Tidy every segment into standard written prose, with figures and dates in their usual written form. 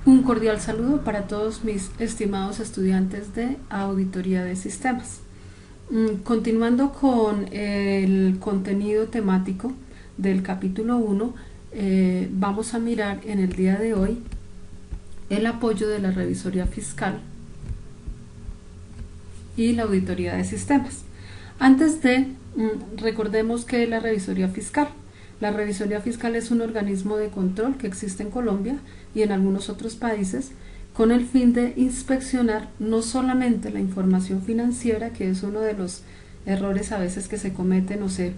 Un cordial saludo para todos mis estimados estudiantes de Auditoría de Sistemas. Continuando con el contenido temático del capítulo 1, vamos a mirar en el día de hoy el apoyo de la revisoría fiscal y la auditoría de sistemas. Antes de, recordemos que la revisoría fiscal es un organismo de control que existe en Colombia y en algunos otros países con el fin de inspeccionar no solamente la información financiera, que es uno de los errores a veces que se cometen o se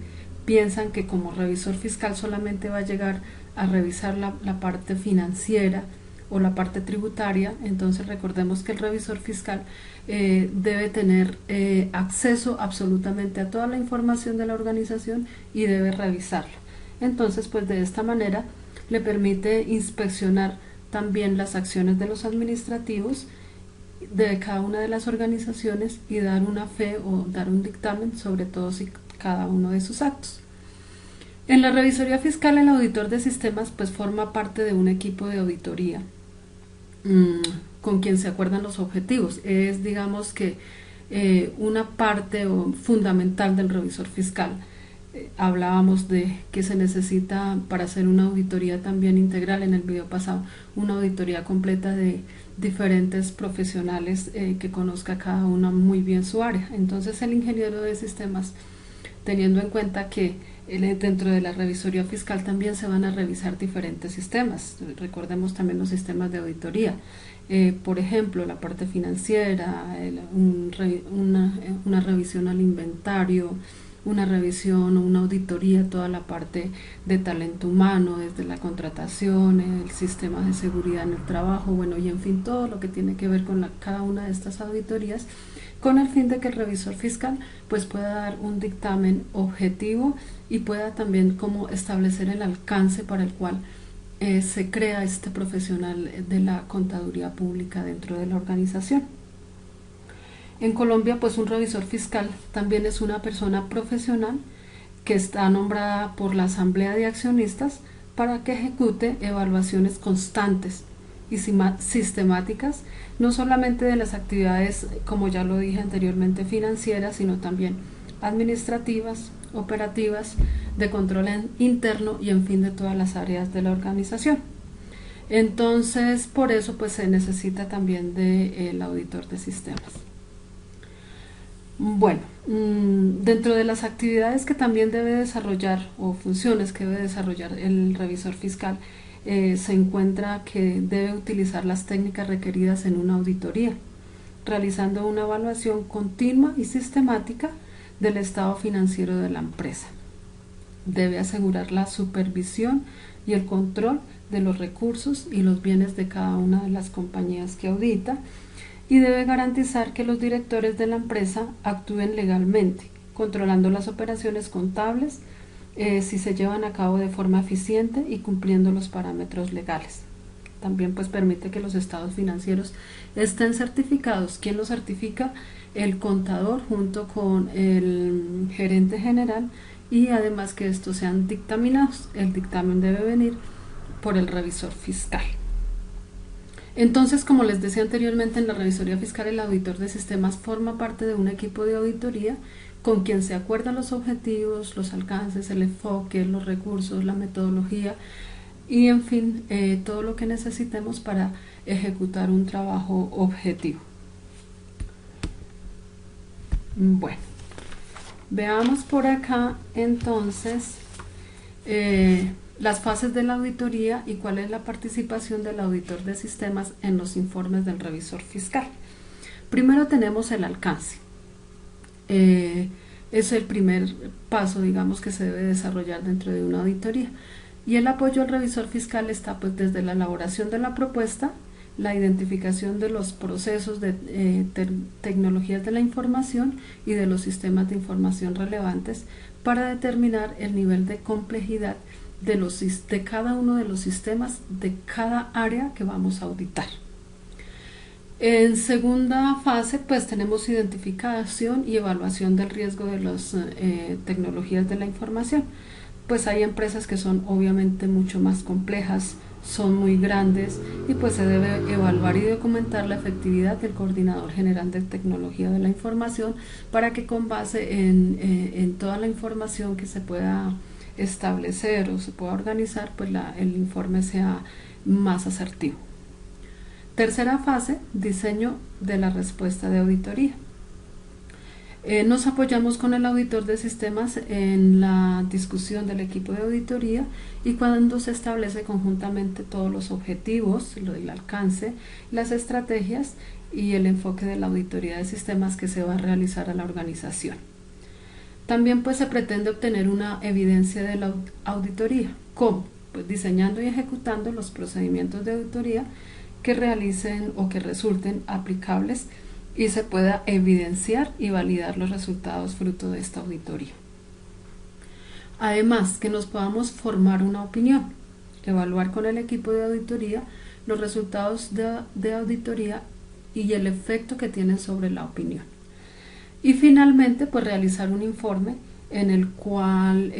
piensan que como revisor fiscal solamente va a llegar a revisar la parte financiera o la parte tributaria. Entonces recordemos que el revisor fiscal debe tener acceso absolutamente a toda la información de la organización y debe revisarla. Entonces, pues de esta manera le permite inspeccionar también las acciones de los administrativos de cada una de las organizaciones y dar una fe o dar un dictamen sobre todos y cada uno de sus actos. En la revisoría fiscal, el auditor de sistemas pues forma parte de un equipo de auditoría con quien se acuerdan los objetivos. Es, digamos que, una parte fundamental del revisor fiscal. Hablábamos de que se necesita para hacer una auditoría también integral en el video pasado, una auditoría completa de diferentes profesionales que conozca cada uno muy bien su área. Entonces el ingeniero de sistemas, teniendo en cuenta que dentro de la revisoría fiscal también se van a revisar diferentes sistemas, recordemos también los sistemas de auditoría, por ejemplo la parte financiera, una revisión al inventario, una revisión o una auditoría, toda la parte de talento humano, desde la contratación, el sistema de seguridad en el trabajo, bueno, y en fin, todo lo que tiene que ver con cada una de estas auditorías, con el fin de que el revisor fiscal pues pueda dar un dictamen objetivo y pueda también como establecer el alcance para el cual se crea este profesional de la contaduría pública dentro de la organización. En Colombia, pues un revisor fiscal también es una persona profesional que está nombrada por la Asamblea de Accionistas para que ejecute evaluaciones constantes y sistemáticas, no solamente de las actividades, como ya lo dije anteriormente, financieras, sino también administrativas, operativas, de control interno y en fin de todas las áreas de la organización. Entonces, por eso pues se necesita también del auditor de sistemas. Bueno, dentro de las actividades que también debe desarrollar o funciones que debe desarrollar el revisor fiscal, se encuentra que debe utilizar las técnicas requeridas en una auditoría, realizando una evaluación continua y sistemática del estado financiero de la empresa. Debe asegurar la supervisión y el control de los recursos y los bienes de cada una de las compañías que audita, y debe garantizar que los directores de la empresa actúen legalmente, controlando las operaciones contables si se llevan a cabo de forma eficiente y cumpliendo los parámetros legales. También pues permite que los estados financieros estén certificados. ¿Quién los certifica? El contador junto con el gerente general, y además que estos sean dictaminados. El dictamen debe venir por el revisor fiscal. Entonces, como les decía anteriormente, en la revisoría fiscal el auditor de sistemas forma parte de un equipo de auditoría con quien se acuerdan los objetivos, los alcances, el enfoque, los recursos, la metodología y en fin, todo lo que necesitemos para ejecutar un trabajo objetivo. Bueno, veamos por acá entonces las fases de la auditoría y cuál es la participación del auditor de sistemas en los informes del revisor fiscal. Primero tenemos el alcance. Es el primer paso, digamos, que se debe desarrollar dentro de una auditoría. Y el apoyo al revisor fiscal está pues desde la elaboración de la propuesta, la identificación de los procesos de tecnologías de la información y de los sistemas de información relevantes para determinar el nivel de complejidad de cada uno de los sistemas de cada área que vamos a auditar. En segunda fase pues tenemos identificación y evaluación del riesgo de las tecnologías de la información. Pues hay empresas que son obviamente mucho más complejas, son muy grandes y pues se debe evaluar y documentar la efectividad del Coordinador General de Tecnología de la Información para que con base en toda la información que se pueda establecer o se pueda organizar, pues el informe sea más asertivo. Tercera fase, diseño de la respuesta de auditoría. Nos apoyamos con el auditor de sistemas en la discusión del equipo de auditoría y cuando se establece conjuntamente todos los objetivos, el alcance, las estrategias y el enfoque de la auditoría de sistemas que se va a realizar a la organización. También pues se pretende obtener una evidencia de la auditoría. ¿Cómo? Pues diseñando y ejecutando los procedimientos de auditoría que realicen o que resulten aplicables y se pueda evidenciar y validar los resultados fruto de esta auditoría. Además, que nos podamos formar una opinión, evaluar con el equipo de auditoría los resultados de auditoría y el efecto que tienen sobre la opinión. Y finalmente, pues realizar un informe en el cual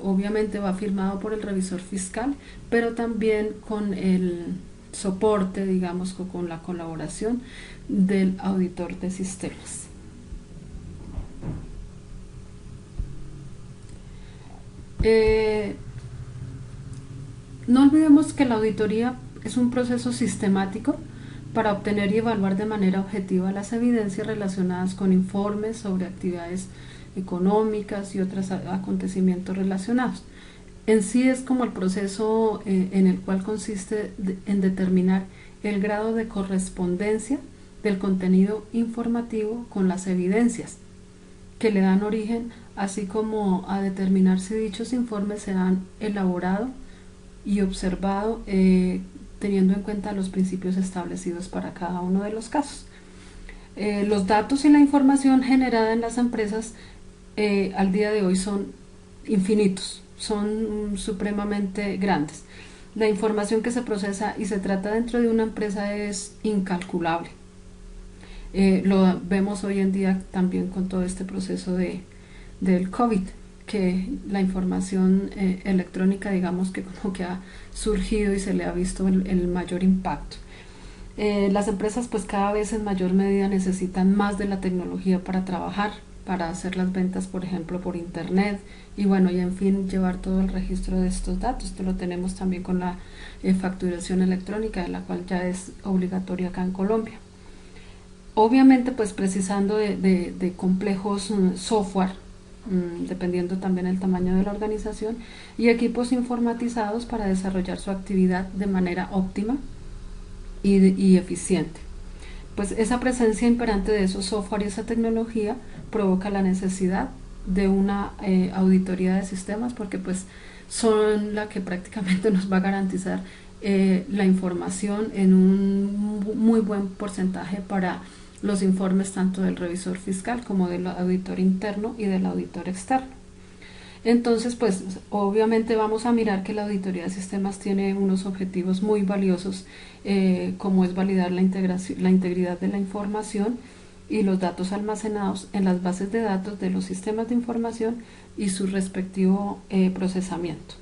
obviamente va firmado por el revisor fiscal, pero también con el soporte, digamos, con la colaboración del auditor de sistemas. No olvidemos que la auditoría es un proceso sistemático para obtener y evaluar de manera objetiva las evidencias relacionadas con informes sobre actividades económicas y otros acontecimientos relacionados. En sí es como el proceso en el cual consiste en determinar el grado de correspondencia del contenido informativo con las evidencias que le dan origen, así como a determinar si dichos informes se han elaborado y observado teniendo en cuenta los principios establecidos para cada uno de los casos. Los datos y la información generada en las empresas al día de hoy son infinitos, son supremamente grandes. La información que se procesa y se trata dentro de una empresa es incalculable. Lo vemos hoy en día también con todo este proceso del COVID, que la información electrónica, digamos que como que ha surgido y se le ha visto el mayor impacto. Las empresas pues cada vez en mayor medida necesitan más de la tecnología para trabajar, para hacer las ventas, por ejemplo, por internet y bueno, y en fin, llevar todo el registro de estos datos. Esto lo tenemos también con la facturación electrónica, de la cual ya es obligatoria acá en Colombia. Obviamente, pues precisando de complejos software, dependiendo también del tamaño de la organización, y equipos informatizados para desarrollar su actividad de manera óptima y eficiente. Pues esa presencia imperante de esos software y esa tecnología provoca la necesidad de una auditoría de sistemas, porque pues son la que prácticamente nos va a garantizar la información en un muy buen porcentaje para los informes tanto del revisor fiscal como del auditor interno y del auditor externo. Entonces, pues obviamente vamos a mirar que la auditoría de sistemas tiene unos objetivos muy valiosos, como es validar la integridad de la información y los datos almacenados en las bases de datos de los sistemas de información y su respectivo procesamiento.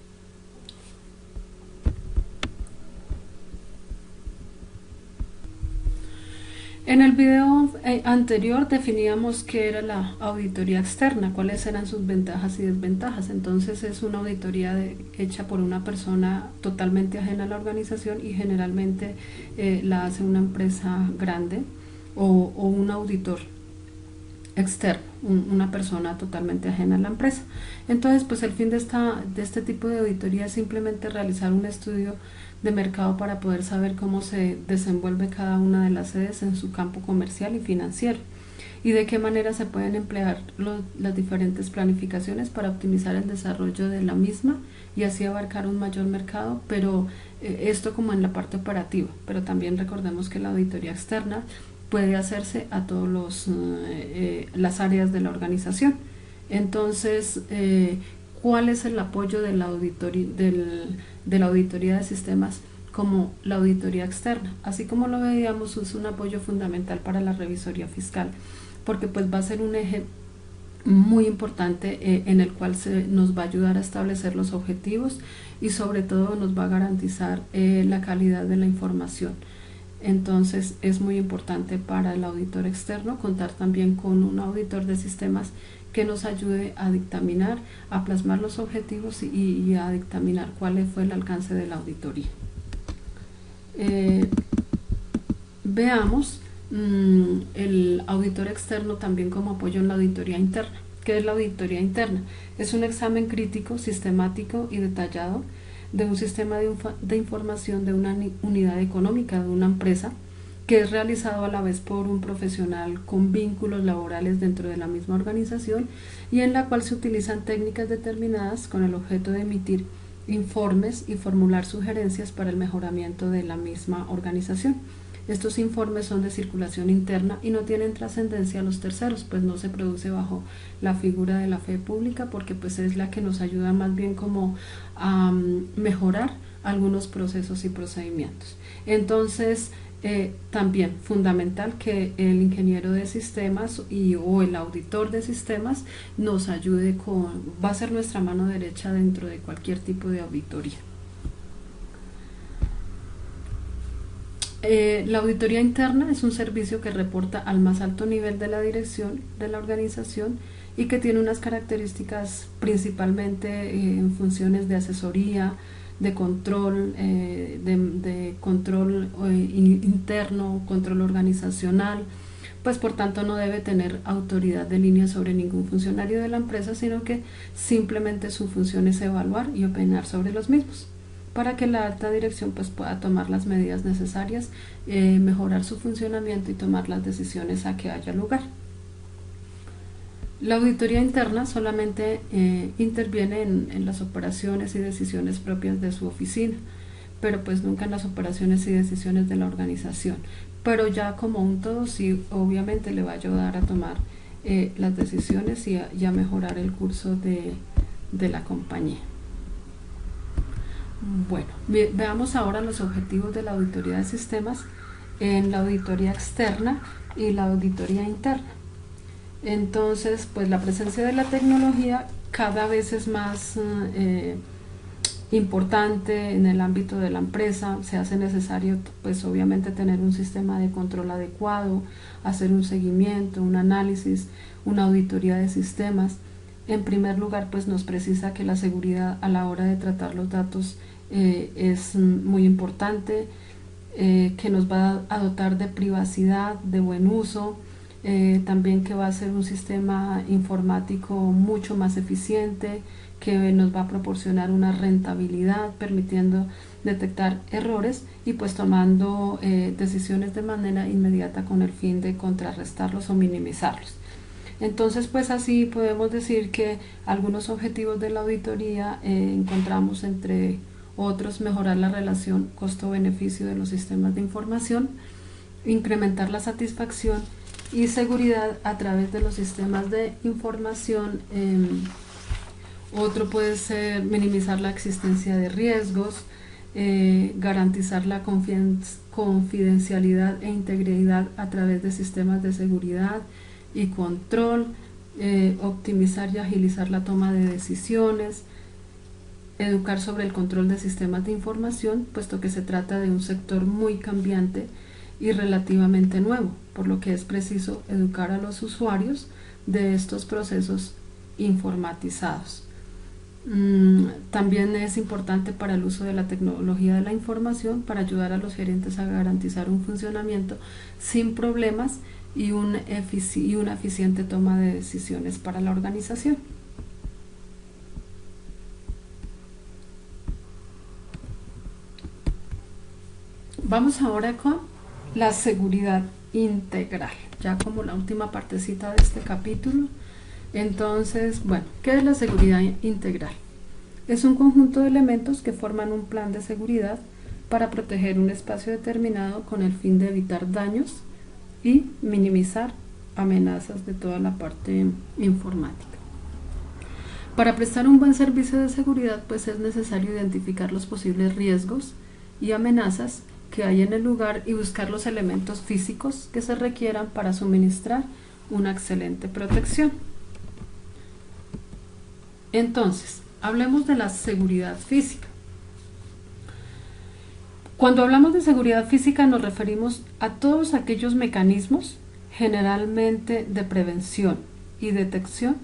En el video anterior definíamos qué era la auditoría externa, cuáles eran sus ventajas y desventajas. Entonces es una auditoría hecha por una persona totalmente ajena a la organización y generalmente la hace una empresa grande o un auditor externo, una persona totalmente ajena a la empresa. Entonces pues el fin de este tipo de auditoría es simplemente realizar un estudio de mercado para poder saber cómo se desenvuelve cada una de las sedes en su campo comercial y financiero y de qué manera se pueden emplear las diferentes planificaciones para optimizar el desarrollo de la misma y así abarcar un mayor mercado, pero esto como en la parte operativa. Pero también recordemos que la auditoría externa puede hacerse a todas las áreas de la organización. Entonces, ¿cuál es el apoyo de la auditoría de sistemas como la auditoría externa? Así como lo veíamos, es un apoyo fundamental para la revisoría fiscal, porque pues va a ser un eje muy importante en el cual nos va a ayudar a establecer los objetivos y sobre todo nos va a garantizar la calidad de la información. Entonces es muy importante para el auditor externo contar también con un auditor de sistemas que nos ayude a dictaminar, a plasmar los objetivos y a dictaminar cuál fue el alcance de la auditoría. Veamos el auditor externo también como apoyo en la auditoría interna. ¿Qué es la auditoría interna? Es un examen crítico, sistemático y detallado de un sistema de información de una unidad económica de una empresa, que es realizado a la vez por un profesional con vínculos laborales dentro de la misma organización y en la cual se utilizan técnicas determinadas con el objeto de emitir informes y formular sugerencias para el mejoramiento de la misma organización. Estos informes son de circulación interna y no tienen trascendencia a los terceros, pues no se produce bajo la figura de la fe pública, porque pues es la que nos ayuda más bien como a mejorar algunos procesos y procedimientos. Entonces, también fundamental que el ingeniero de sistemas o el auditor de sistemas nos ayude va a ser nuestra mano derecha dentro de cualquier tipo de auditoría. La auditoría interna es un servicio que reporta al más alto nivel de la dirección de la organización y que tiene unas características principalmente en funciones de asesoría, de control, de control interno, control organizacional, pues por tanto no debe tener autoridad de línea sobre ningún funcionario de la empresa, sino que simplemente su función es evaluar y opinar sobre los mismos, para que la alta dirección pues pueda tomar las medidas necesarias, mejorar su funcionamiento y tomar las decisiones a que haya lugar. La auditoría interna solamente interviene en las operaciones y decisiones propias de su oficina, pero pues nunca en las operaciones y decisiones de la organización. Pero ya como un todo sí, obviamente le va a ayudar a tomar las decisiones y a mejorar el curso de la compañía. Bueno, veamos ahora los objetivos de la auditoría de sistemas en la auditoría externa y la auditoría interna. Entonces, pues la presencia de la tecnología cada vez es más importante en el ámbito de la empresa. Se hace necesario, pues obviamente, tener un sistema de control adecuado, hacer un seguimiento, un análisis, una auditoría de sistemas. En primer lugar, pues nos precisa que la seguridad a la hora de tratar los datos es muy importante, que nos va a dotar de privacidad, de buen uso, también que va a ser un sistema informático mucho más eficiente, que nos va a proporcionar una rentabilidad, permitiendo detectar errores y pues tomando decisiones de manera inmediata con el fin de contrarrestarlos o minimizarlos. Entonces, pues así podemos decir que algunos objetivos de la auditoría encontramos, entre otros, mejorar la relación costo-beneficio de los sistemas de información, incrementar la satisfacción y seguridad a través de los sistemas de información. Otro puede ser minimizar la existencia de riesgos, garantizar la confidencialidad e integridad a través de sistemas de seguridad y control, optimizar y agilizar la toma de decisiones, educar sobre el control de sistemas de información, puesto que se trata de un sector muy cambiante y relativamente nuevo, por lo que es preciso educar a los usuarios de estos procesos informatizados. También es importante para el uso de la tecnología de la información para ayudar a los gerentes a garantizar un funcionamiento sin problemas y una eficiente toma de decisiones para la organización. Vamos ahora con la seguridad integral, ya como la última partecita de este capítulo. Entonces, bueno, ¿qué es la seguridad integral? Es un conjunto de elementos que forman un plan de seguridad para proteger un espacio determinado con el fin de evitar daños y minimizar amenazas de toda la parte informática. Para prestar un buen servicio de seguridad, pues es necesario identificar los posibles riesgos y amenazas que hay en el lugar y buscar los elementos físicos que se requieran para suministrar una excelente protección. Entonces, hablemos de la seguridad física. Cuando hablamos de seguridad física nos referimos a todos aquellos mecanismos, generalmente de prevención y detección,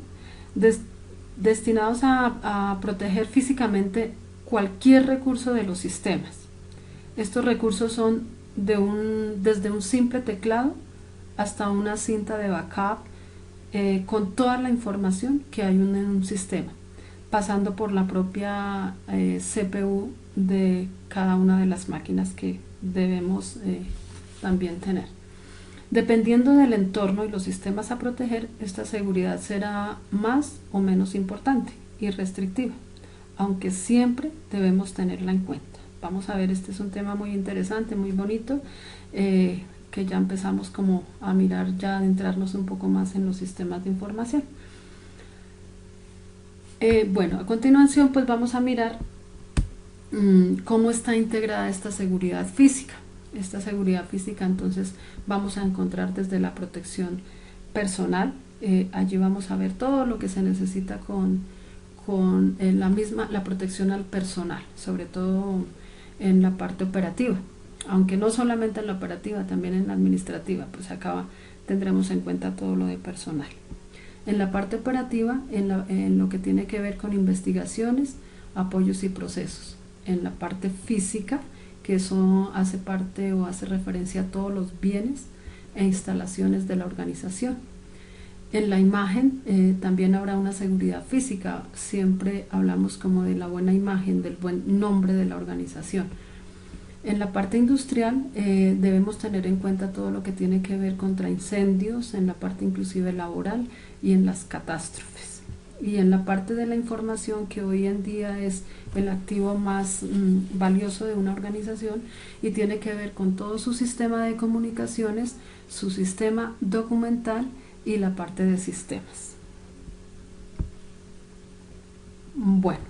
destinados a proteger físicamente cualquier recurso de los sistemas. Estos recursos son desde un simple teclado hasta una cinta de backup con toda la información que hay en un sistema, pasando por la propia CPU de cada una de las máquinas que debemos también tener. Dependiendo del entorno y los sistemas a proteger, esta seguridad será más o menos importante y restrictiva, aunque siempre debemos tenerla en cuenta. Vamos a ver, este es un tema muy interesante, muy bonito, que ya empezamos como a mirar, ya adentrarnos un poco más en los sistemas de información. Bueno, a continuación pues vamos a mirar cómo está integrada esta seguridad física. Esta seguridad física entonces vamos a encontrar desde la protección personal, allí vamos a ver todo lo que se necesita con la protección al personal, sobre todo en la parte operativa, aunque no solamente en la operativa, también en la administrativa, pues acá tendremos en cuenta todo lo de personal. En la parte operativa, en lo que tiene que ver con investigaciones, apoyos y procesos. En la parte física, que eso hace parte o hace referencia a todos los bienes e instalaciones de la organización. En la imagen también habrá una seguridad física, siempre hablamos como de la buena imagen, del buen nombre de la organización. En la parte industrial debemos tener en cuenta todo lo que tiene que ver contra incendios, en la parte inclusive laboral y en las catástrofes. Y en la parte de la información, que hoy en día es el activo más valioso de una organización y tiene que ver con todo su sistema de comunicaciones, su sistema documental y la parte de sistemas. Bueno,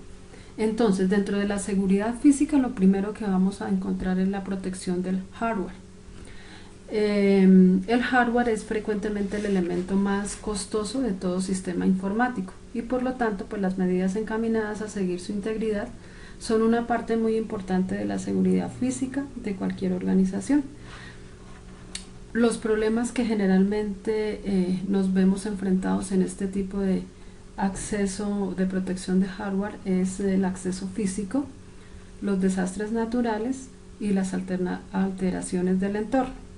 entonces dentro de la seguridad física lo primero que vamos a encontrar es la protección del hardware. El hardware es frecuentemente el elemento más costoso de todo sistema informático y por lo tanto pues las medidas encaminadas a seguir su integridad son una parte muy importante de la seguridad física de cualquier organización. Los problemas que generalmente nos vemos enfrentados en este tipo de acceso de protección de hardware es el acceso físico, los desastres naturales y las alteraciones del entorno.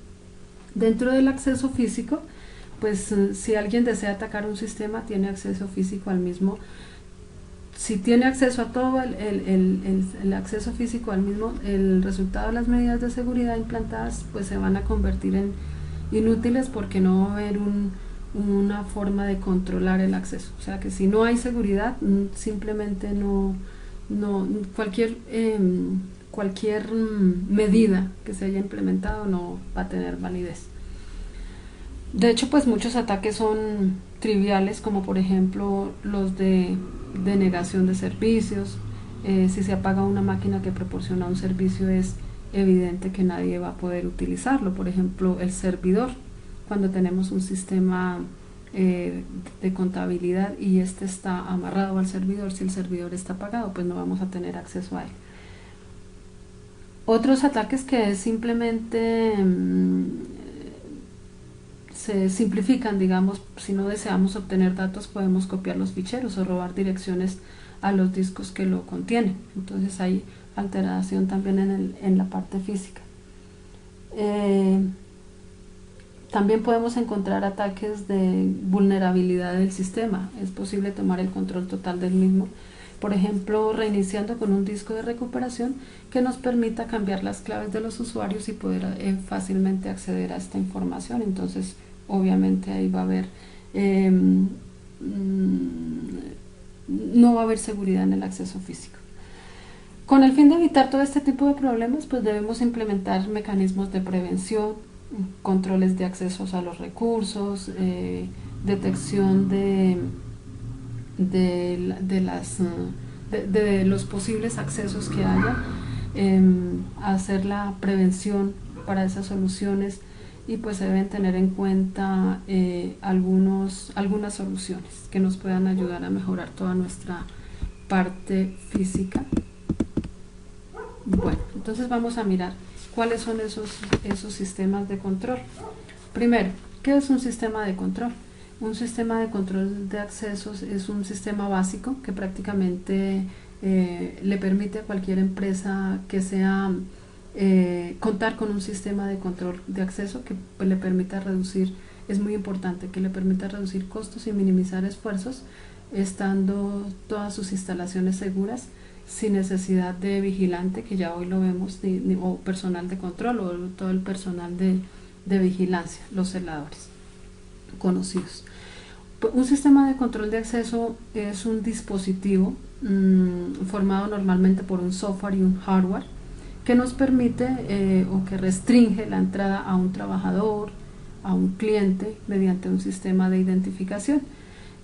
Dentro del acceso físico, pues si alguien desea atacar un sistema, tiene acceso físico al mismo. Si tiene acceso a todo el acceso físico al mismo, el resultado de las medidas de seguridad implantadas pues se van a convertir en inútiles porque no va a haber una forma de controlar el acceso. O sea que si no hay seguridad, simplemente cualquier medida que se haya implementado no va a tener validez. De hecho, pues muchos ataques son triviales, como por ejemplo los de denegación de servicios. Si se apaga una máquina que proporciona un servicio, es evidente que nadie va a poder utilizarlo. Por ejemplo, el servidor, cuando tenemos un sistema de contabilidad y este está amarrado al servidor, si el servidor está apagado, pues no vamos a tener acceso a él. Otros ataques que simplemente se simplifican, digamos, si no deseamos obtener datos, podemos copiar los ficheros o robar direcciones a los discos que lo contienen. Entonces hay alteración también en la parte física. También podemos encontrar ataques de vulnerabilidad del sistema. Es posible tomar el control total del mismo, por ejemplo, reiniciando con un disco de recuperación que nos permita cambiar las claves de los usuarios y poder fácilmente acceder a esta información. Entonces, obviamente ahí va a haber, no va a haber seguridad en el acceso físico. Con el fin de evitar todo este tipo de problemas, pues debemos implementar mecanismos de prevención, controles de accesos a los recursos, detección de los posibles accesos que haya, hacer la prevención para esas soluciones, y pues se deben tener en cuenta algunas soluciones que nos puedan ayudar a mejorar toda nuestra parte física. Bueno, entonces vamos a mirar cuáles son esos sistemas de control. Primero, ¿qué es un sistema de control? Un sistema de control de accesos es un sistema básico que prácticamente le permite a cualquier empresa que sea contar con un sistema de control de acceso que pues, le permita reducir, es muy importante, que le permita reducir costos y minimizar esfuerzos, estando todas sus instalaciones seguras, sin necesidad de vigilante, que ya hoy lo vemos, o personal de control, o todo el personal de vigilancia, los celadores conocidos. Un sistema de control de acceso es un dispositivo formado normalmente por un software y un hardware que nos permite o que restringe la entrada a un trabajador, a un cliente, mediante un sistema de identificación.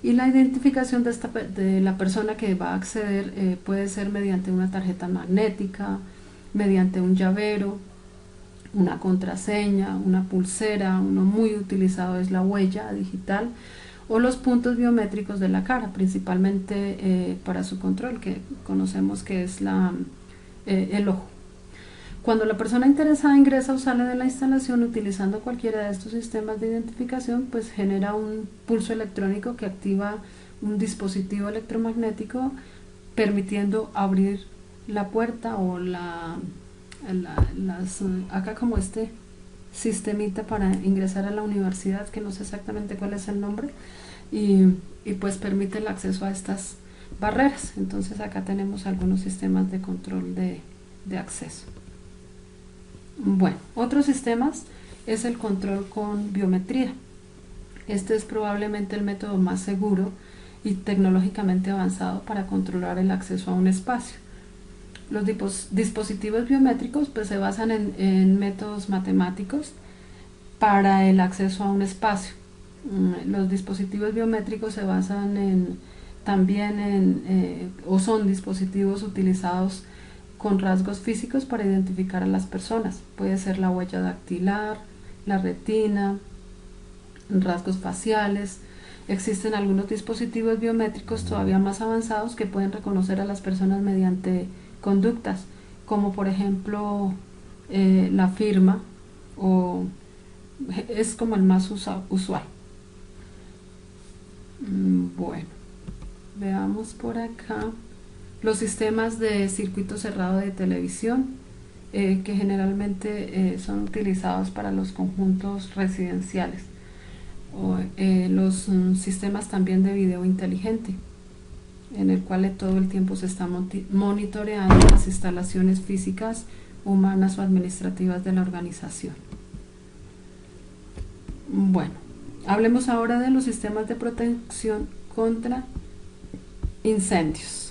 Y la identificación de la persona que va a acceder puede ser mediante una tarjeta magnética, mediante un llavero, una contraseña, una pulsera. Uno muy utilizado es la huella digital o los puntos biométricos de la cara, principalmente para su control, que conocemos que es el ojo. Cuando la persona interesada ingresa o sale de la instalación utilizando cualquiera de estos sistemas de identificación, pues genera un pulso electrónico que activa un dispositivo electromagnético, permitiendo abrir la puerta o acá como este sistemita para ingresar a la universidad, que no sé exactamente cuál es el nombre, y pues permite el acceso a estas barreras. Entonces acá tenemos algunos sistemas de control de acceso. Bueno, otros sistemas es el control con biometría. Este es probablemente el método más seguro y tecnológicamente avanzado para controlar el acceso a un espacio. Los dispositivos biométricos pues, se basan en métodos matemáticos para el acceso a un espacio. Los dispositivos biométricos se basan o son dispositivos utilizados con rasgos físicos para identificar a las personas. Puede ser la huella dactilar, la retina, rasgos faciales. Existen algunos dispositivos biométricos todavía más avanzados que pueden reconocer a las personas mediante conductas, como por ejemplo la firma, es como el más usual. Bueno, veamos por acá los sistemas de circuito cerrado de televisión, que generalmente son utilizados para los conjuntos residenciales, o los sistemas también de video inteligente, en el cual todo el tiempo se está monitoreando las instalaciones físicas, humanas o administrativas de la organización. Bueno, hablemos ahora de los sistemas de protección contra incendios.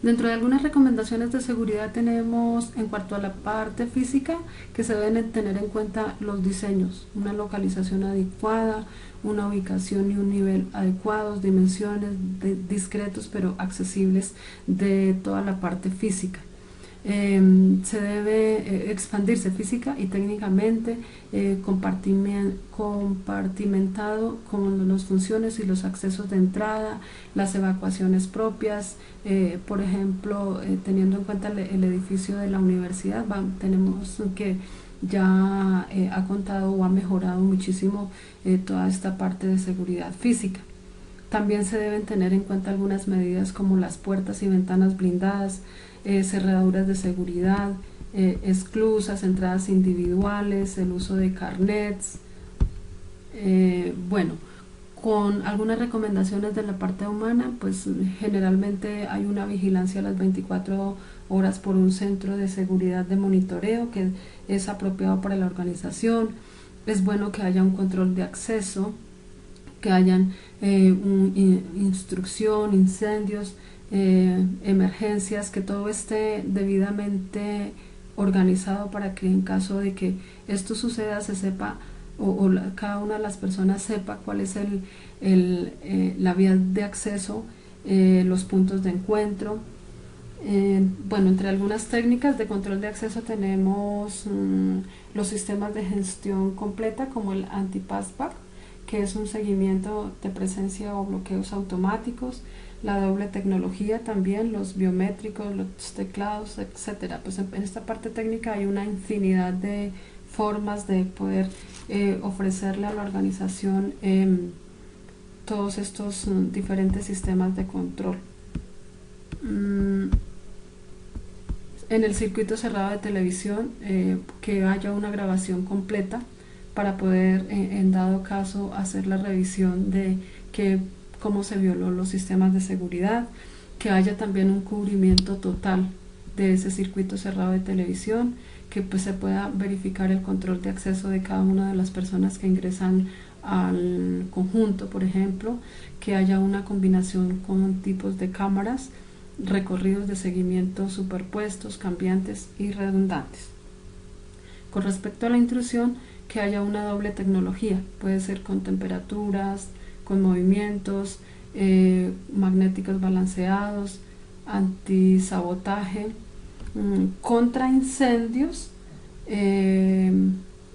Dentro de algunas recomendaciones de seguridad tenemos en cuanto a la parte física que se deben tener en cuenta los diseños, una localización adecuada, una ubicación y un nivel adecuados, dimensiones discretos pero accesibles de toda la parte física. Se debe expandirse física y técnicamente, compartimentado con las funciones y los accesos de entrada, las evacuaciones propias, por ejemplo, teniendo en cuenta el edificio de la universidad, tenemos que ya ha contado o ha mejorado muchísimo toda esta parte de seguridad física. También se deben tener en cuenta algunas medidas como las puertas y ventanas blindadas, cerraduras de seguridad, esclusas, entradas individuales, el uso de carnets. Bueno, con algunas recomendaciones de la parte humana, pues generalmente hay una vigilancia a las 24 horas por un centro de seguridad de monitoreo que es apropiado para la organización. Es bueno que haya un control de acceso, que hayan instrucción, incendios, emergencias, que todo esté debidamente organizado para que en caso de que esto suceda se sepa cada una de las personas sepa cuál es la vía de acceso, los puntos de encuentro. Bueno, entre algunas técnicas de control de acceso tenemos los sistemas de gestión completa como el anti-passback, que es un seguimiento de presencia o bloqueos automáticos, la doble tecnología también, los biométricos, los teclados, etcétera. Pues en esta parte técnica hay una infinidad de formas de poder ofrecerle a la organización todos estos diferentes sistemas de control. En el circuito cerrado de televisión, que haya una grabación completa para poder en dado caso hacer la revisión de cómo se violó los sistemas de seguridad, que haya también un cubrimiento total de ese circuito cerrado de televisión, que pues se pueda verificar el control de acceso de cada una de las personas que ingresan al conjunto, por ejemplo, que haya una combinación con tipos de cámaras, recorridos de seguimiento superpuestos, cambiantes y redundantes. Con respecto a la intrusión, que haya una doble tecnología, puede ser con temperaturas, con movimientos, magnéticos balanceados, antisabotaje, contra incendios.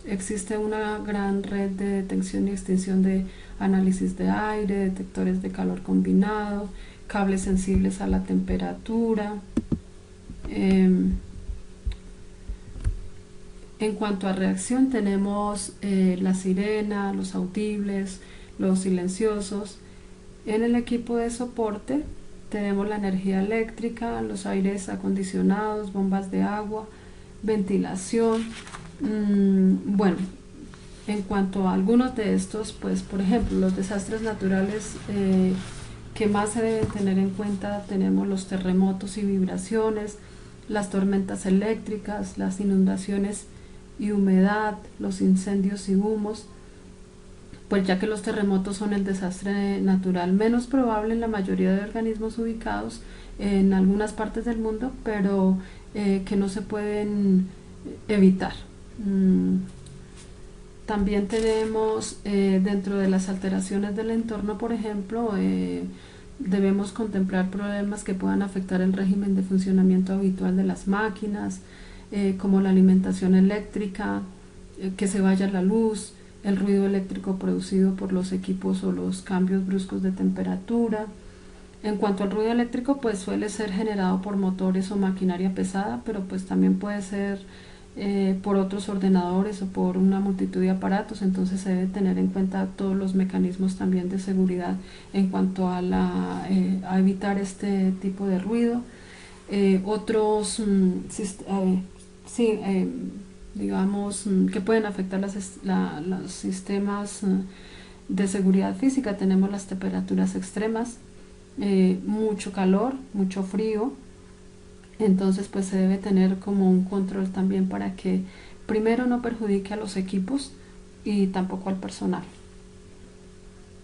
Existe una gran red de detección y extinción de análisis de aire, detectores de calor combinado, cables sensibles a la temperatura. En cuanto a reacción tenemos la sirena, los audibles, los silenciosos. En el equipo de soporte tenemos la energía eléctrica, los aires acondicionados, bombas de agua, ventilación. Bueno, en cuanto a algunos de estos, pues por ejemplo los desastres naturales que más se deben tener en cuenta, tenemos los terremotos y vibraciones, las tormentas eléctricas, las inundaciones y humedad, los incendios y humos, pues ya que los terremotos son el desastre natural menos probable en la mayoría de organismos ubicados en algunas partes del mundo, pero que no se pueden evitar. También tenemos dentro de las alteraciones del entorno, por ejemplo, debemos contemplar problemas que puedan afectar el régimen de funcionamiento habitual de las máquinas, como la alimentación eléctrica, que se vaya la luz, el ruido eléctrico producido por los equipos o los cambios bruscos de temperatura. En cuanto al ruido eléctrico, pues suele ser generado por motores o maquinaria pesada, pero pues también puede ser por otros ordenadores o por una multitud de aparatos. Entonces se debe tener en cuenta todos los mecanismos también de seguridad en cuanto a evitar este tipo de ruido. Otros digamos que pueden afectar los sistemas de seguridad física. Tenemos las temperaturas extremas, mucho calor, mucho frío. Entonces pues se debe tener como un control también para que primero no perjudique a los equipos y tampoco al personal.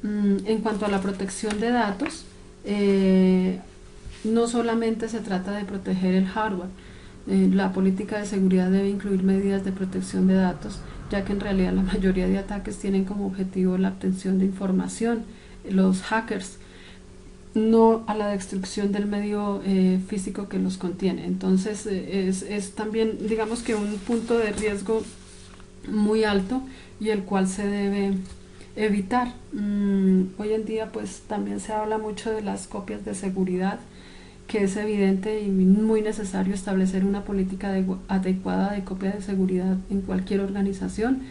En cuanto a la protección de datos, no solamente se trata de proteger el hardware, la política de seguridad debe incluir medidas de protección de datos, ya que en realidad la mayoría de ataques tienen como objetivo la obtención de información, los hackers, no a la destrucción del medio físico que los contiene. Entonces es también, digamos que un punto de riesgo muy alto y el cual se debe evitar. Hoy en día pues también se habla mucho de las copias de seguridad, que es evidente y muy necesario establecer una política adecuada de copia de seguridad en cualquier organización.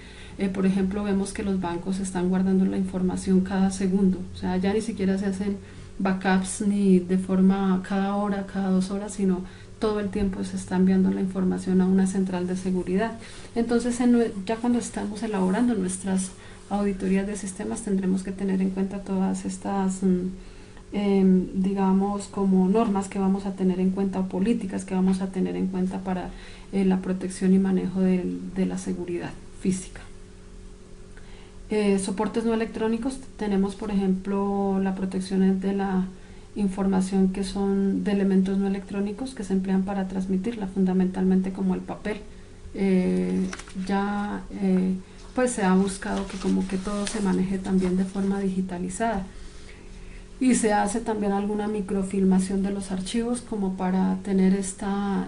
Por ejemplo, vemos que los bancos están guardando la información cada segundo, o sea, ya ni siquiera se hacen backups ni de forma cada hora, cada 2 horas, sino todo el tiempo se está enviando la información a una central de seguridad. Entonces, ya cuando estamos elaborando nuestras auditorías de sistemas, tendremos que tener en cuenta todas estas digamos, como normas que vamos a tener en cuenta o políticas que vamos a tener en cuenta para la protección y manejo de la seguridad física. Soportes no electrónicos, tenemos por ejemplo la protección de la información que son de elementos no electrónicos que se emplean para transmitirla, fundamentalmente como el papel. Pues se ha buscado que como que todo se maneje también de forma digitalizada, y se hace también alguna microfilmación de los archivos como para tener esta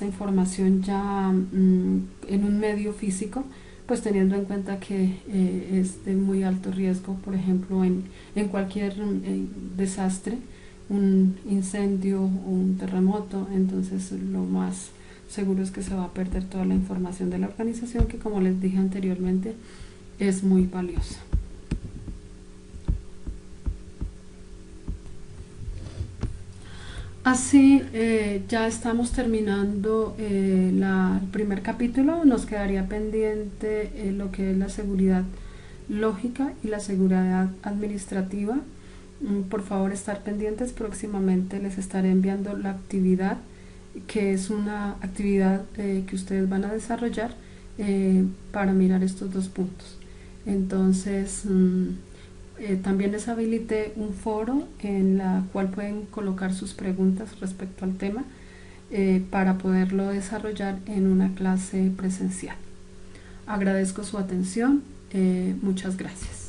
información ya en un medio físico, pues teniendo en cuenta que es de muy alto riesgo, por ejemplo en cualquier desastre, un incendio o un terremoto. Entonces lo más seguro es que se va a perder toda la información de la organización, que como les dije anteriormente es muy valiosa. Así ya estamos terminando el primer capítulo. Nos quedaría pendiente lo que es la seguridad lógica y la seguridad administrativa. Por favor, estar pendientes. Próximamente les estaré enviando la actividad, que es una actividad que ustedes van a desarrollar para mirar estos dos puntos. Entonces también les habilité un foro en la cual pueden colocar sus preguntas respecto al tema para poderlo desarrollar en una clase presencial. Agradezco su atención, muchas gracias.